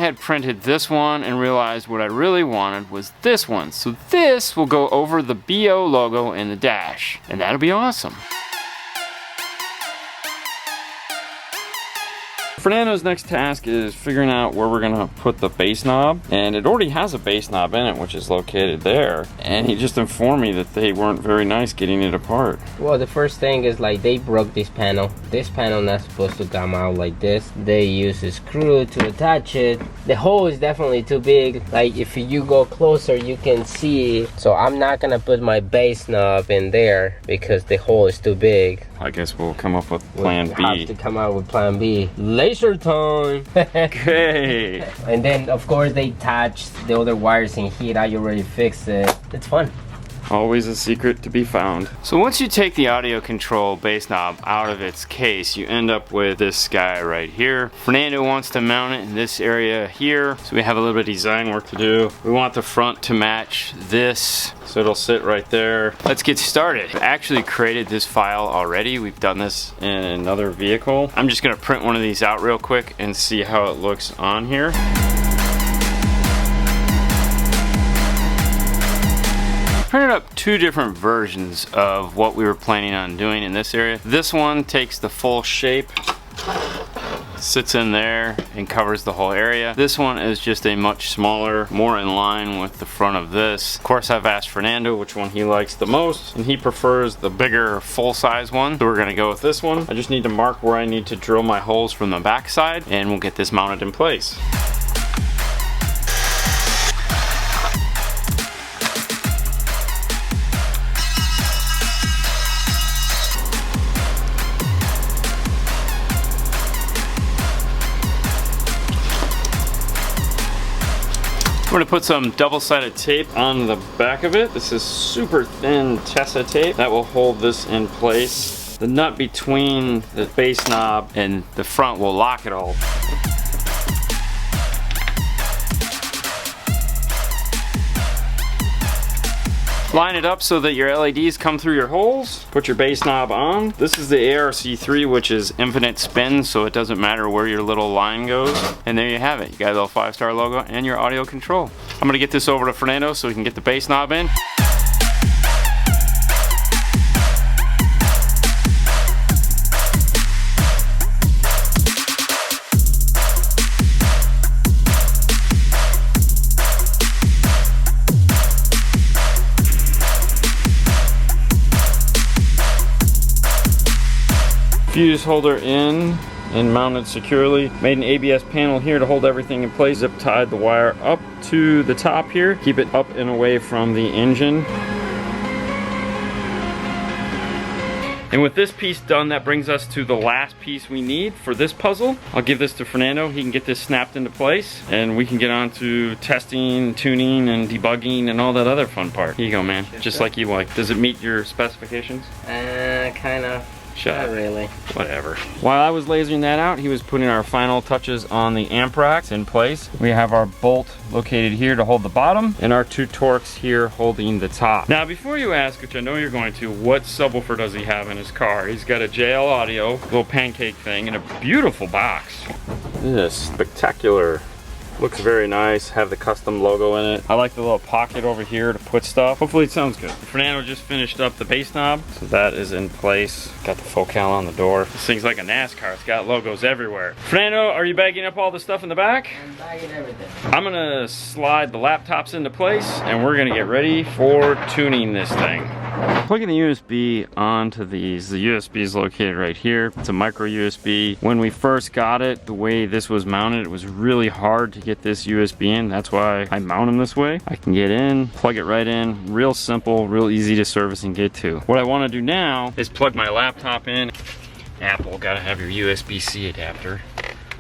had printed this one and realized what I really wanted was this one. So this will go over the BO logo in the dash, and that'll be awesome. Fernando's next task is figuring out where we're gonna put the bass knob, and it already has a bass knob in it, which is located there, and he just informed me that they weren't very nice getting it apart. Well, the first thing is like they broke this panel. This panel not supposed to come out like this. They use a screw to attach it. The hole is definitely too big. Like if you go closer you can see. So I'm not gonna put my bass knob in there because the hole is too big. I guess we'll come up with plan B. We'll have to come out with plan B. Laser time! Okay. And then of course they attached the other wires in here. I already fixed it. It's fun. Always a secret to be found. So once you take the audio control bass knob out of its case, you end up with this guy right here. Fernando wants to mount it in this area here, so we have a little bit of design work to do. We want the front to match this, so it'll sit right there. Let's get started. I actually created this file already. We've done this in another vehicle. I'm just gonna print one of these out real quick and see how it looks on here. Printed up two different versions of what we were planning on doing in this area. This one takes the full shape, sits in there and covers the whole area. This one is just a much smaller, more in line with the front of this. Of course, I've asked Fernando which one he likes the most, and he prefers the bigger full-size one, so we're gonna go with this one. I just need to mark where I need to drill my holes from the back side, and we'll get this mounted in place. We're gonna put some double-sided tape on the back of it. This is super thin Tessa tape that will hold this in place. The nut between the bass knob and the front will lock it all. Line it up so that your LEDs come through your holes. Put your bass knob on. This is the ARC3, which is infinite spin, so it doesn't matter where your little line goes. And there you have it. You got a little 5-star logo and your audio control. I'm gonna get this over to Fernando so we can get the bass knob in. Fuse holder in and mounted securely. Made an ABS panel here to hold everything in place. Zip tied the wire up to the top here. Keep it up and away from the engine. And with this piece done, that brings us to the last piece we need for this puzzle. I'll give this to Fernando. He can get this snapped into place, and we can get on to testing, tuning, and debugging, and all that other fun part. Here you go, man. Just like you like. Does it meet your specifications? Kind of. Shut up. Not really. Whatever. While I was lasering that out, he was putting our final touches on the amp racks in place. We have our bolt located here to hold the bottom, and our two Torx here holding the top. Now, before you ask, which I know you're going to, what subwoofer does he have in his car? He's got a JL Audio, little pancake thing, and a beautiful box. This is spectacular. Looks very nice, have the custom logo in it. I like the little pocket over here to put stuff. Hopefully it sounds good. Fernando just finished up the bass knob, so that is in place. Got the focal on the door. This thing's like a NASCAR, it's got logos everywhere. Fernando, are you bagging up all the stuff in the back? I'm bagging everything. I'm gonna slide the laptops into place, and we're gonna get ready for tuning this thing. Plugging the USB onto these. The USB is located right here. It's a micro USB. When we first got it, the way this was mounted, it was really hard to get this USB in. That's why I mount them this way. I can get in, plug it right in, real simple, real easy to service and get to. What I want to do now is plug my laptop in. Apple, gotta have your USB-C adapter.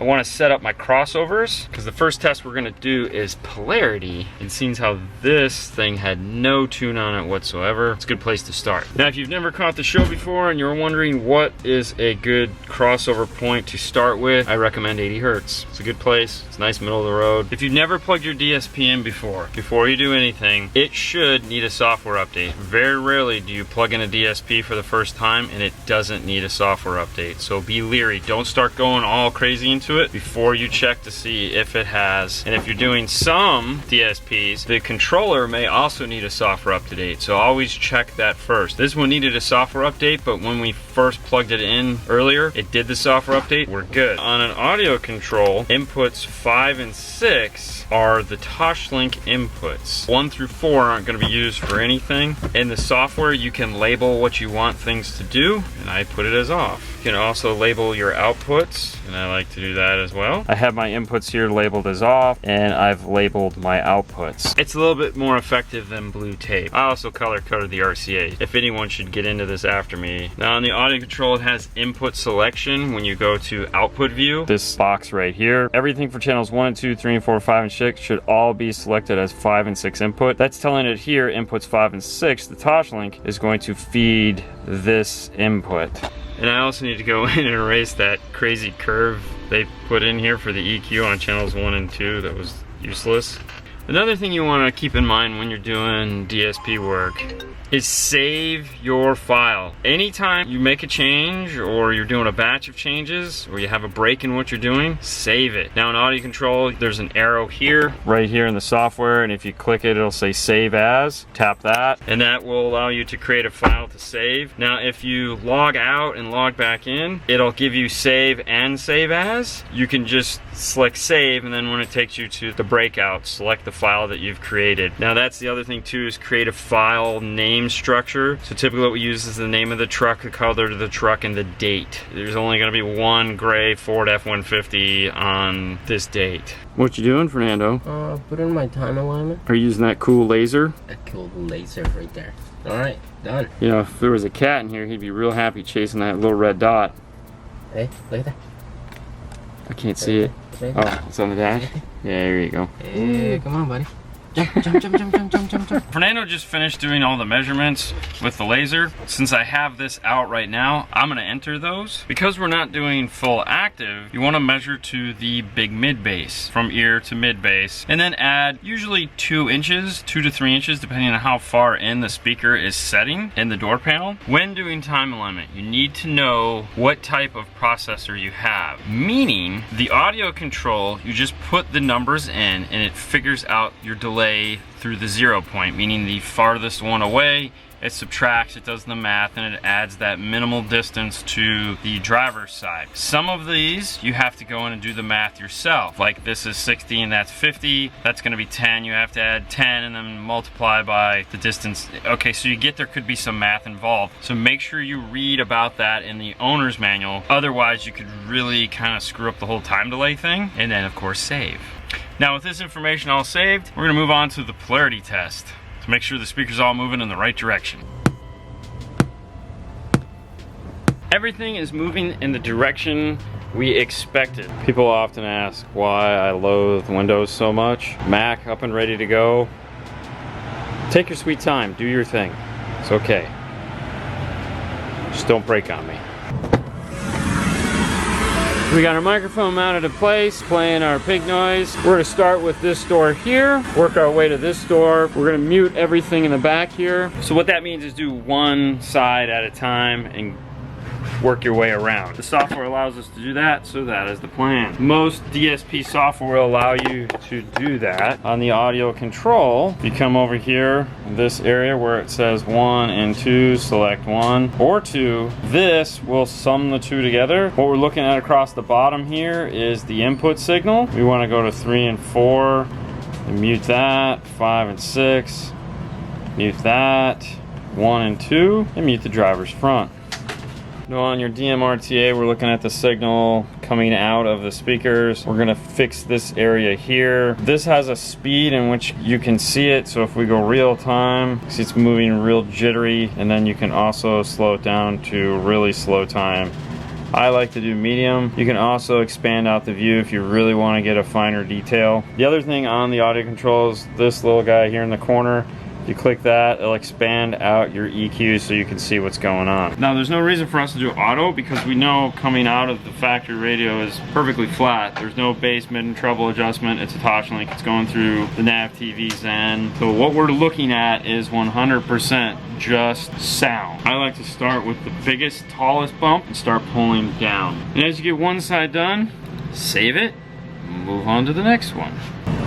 I want to set up my crossovers because the first test we're going to do is polarity, and seeing how this thing had no tune on it whatsoever, it's a good place to start. Now, if you've never caught the show before and you're wondering what is a good crossover point to start with, I recommend 80 Hertz. It's a good place. It's nice, middle of the road. If you've never plugged your DSP in before you do anything, it should need a software update. Very rarely do you plug in a DSP for the first time and it doesn't need a software update. So be leery. Don't start going all crazy into into it before you check to see if it has. And if you're doing some DSPs, the controller may also need a software update. So always check that first. This one needed a software update, but when we first plugged it in earlier, it did the software update. We're good. On an audio control, inputs 5 and 6 are the Toshlink inputs. 1 through 4 aren't going to be used for anything. In the software, you can label what you want things to do, and I put it as off. You can also label your outputs, and I like to do that as well. I have my inputs here labeled as off, and I've labeled my outputs. It's a little bit more effective than blue tape. I also color coded the RCA, if anyone should get into this after me. Now on the audio control, it has input selection when you go to output view. This box right here, everything for channels 1 and 2, 3 and 4, 5 and 6 should all be selected as 5 and 6 input. That's telling it here, inputs 5 and 6, the Toshlink is going to feed this input. And I also need to go in and erase that crazy curve they put in here for the EQ on channels 1 and 2. That was useless. Another thing you want to keep in mind when you're doing DSP work is save your file. Anytime you make a change or you're doing a batch of changes or you have a break in what you're doing, save it. Now in audio control, there's an arrow here, right here in the software, and if you click it, it'll say save as. Tap that, and that will allow you to create a file to save. Now if you log out and log back in, it'll give you save and save as. You can just select save, and then when it takes you to the breakout, select the file that you've created. Now that's the other thing too, is create a file name structure. So typically what we use is the name of the truck, the color of the truck, and the date. There's only going to be one gray Ford F-150 on this date. What you doing, Fernando? Put in my time alignment. Are you using that cool laser? A cool laser right there. Alright, done. You know, if there was a cat in here, he'd be real happy chasing that little red dot. Hey, look at that. I can't see it. Oh, it's on the dash? Yeah, there you go. Hey, come on, buddy. Jump, jump, jump, jump, jump, jump, jump, jump. Fernando just finished doing all the measurements with the laser. Since I have this out right now, I'm gonna enter those. Because we're not doing full active, you wanna measure to the big mid bass, from ear to mid bass, and then add usually 2 inches, 2 to 3 inches, depending on how far in the speaker is setting in the door panel. When doing time alignment, you need to know what type of processor you have. Meaning, the audio control, you just put the numbers in and it figures out your delay through the 0 point, meaning the farthest one away, it subtracts, it does the math, and it adds that minimal distance to the driver's side. Some of these, you have to go in and do the math yourself. Like this is 60 and that's 50, that's gonna be 10, you have to add 10 and then multiply by the distance. Okay, so you get there could be some math involved. So make sure you read about that in the owner's manual. Otherwise, you could really kind of screw up the whole time delay thing. And then of course, save. Now with this information all saved, we're gonna move on to the polarity test to make sure the speaker's all moving in the right direction. Everything is moving in the direction we expected. People often ask why I loathe Windows so much. Mac up and ready to go. Take your sweet time, do your thing. It's okay. Just don't break on me. We got our microphone mounted in place, playing our pig noise. We're gonna start with this door here, work our way to this door. We're gonna mute everything in the back here. So what that means is do one side at a time and work your way around. The software allows us to do that, so that is the plan. Most DSP software will allow you to do that. On the audio control, you come over here, this area where it says 1 and 2, select 1 or 2. This will sum the 2 together. What we're looking at across the bottom here is the input signal. We want to go to 3 and 4 and mute that, 5 and 6, mute that, 1 and 2, and mute the driver's front. Now on your DMRTA, we're looking at the signal coming out of the speakers. We're gonna fix this area here. This has a speed in which you can see it, so if we go real time, see it's moving real jittery, and then you can also slow it down to really slow time. I like to do medium. You can also expand out the view if you really want to get a finer detail. The other thing on the audio controls, this little guy here in the corner, you click that, it'll expand out your EQ so you can see what's going on. Now there's no reason for us to do auto because we know coming out of the factory radio is perfectly flat. There's no bass, mid, and treble adjustment. It's a Toshlink. It's going through the nav TV Zen. So what we're looking at is 100% just sound. I like to start with the biggest, tallest bump and start pulling down. And as you get one side done, save it, move on to the next one.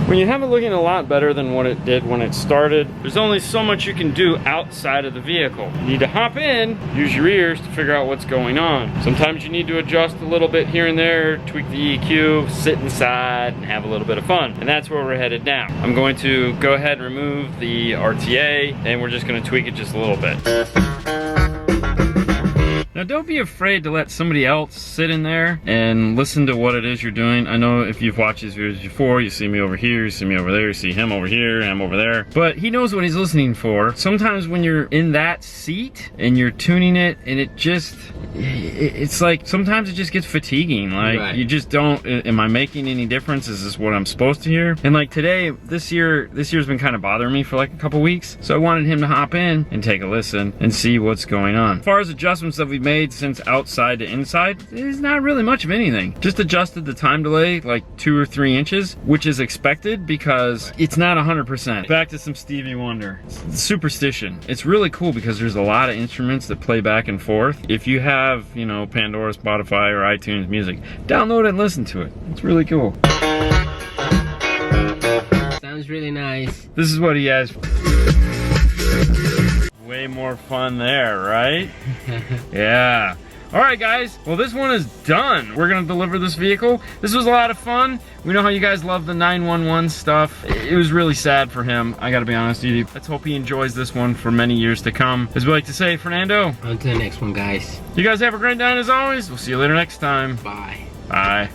When you have it looking a lot better than what it did when it started, there's only so much you can do outside of the vehicle. You need to hop in, use your ears to figure out what's going on. Sometimes you need to adjust a little bit here and there, tweak the EQ, sit inside, and have a little bit of fun. And that's where we're headed now. I'm going to go ahead and remove the RTA, and we're just gonna tweak it just a little bit. Now don't be afraid to let somebody else sit in there and listen to what it is you're doing. I know if you've watched these videos before, you see me over here, you see me over there, you see him over here, I'm over there. But he knows what he's listening for. Sometimes when you're in that seat and you're tuning it and it just, it's like, sometimes it just gets fatiguing. Like, you just don't, am I making any difference? Is this what I'm supposed to hear? And like today, this year's been kind of bothering me for like a couple weeks. So I wanted him to hop in and take a listen and see what's going on. As far as adjustments that we've made since outside to inside, there's not really much of anything. Just adjusted the time delay like 2 or 3 inches, which is expected because it's not 100%. Back to some Stevie Wonder. Superstition. It's really cool because there's a lot of instruments that play back and forth. If you have, you know, Pandora, Spotify, or iTunes Music, download it and listen to it. It's really cool. Sounds really nice. This is what he has. Way more fun there, right? Yeah. All right, guys. Well, this one is done. We're gonna deliver this vehicle. This was a lot of fun. We know how you guys love the 911 stuff. It was really sad for him. I gotta be honest with you. Let's hope he enjoys this one for many years to come. As we like to say, Fernando. On to the next one, guys. You guys have a great night as always. We'll see you later next time. Bye. Bye.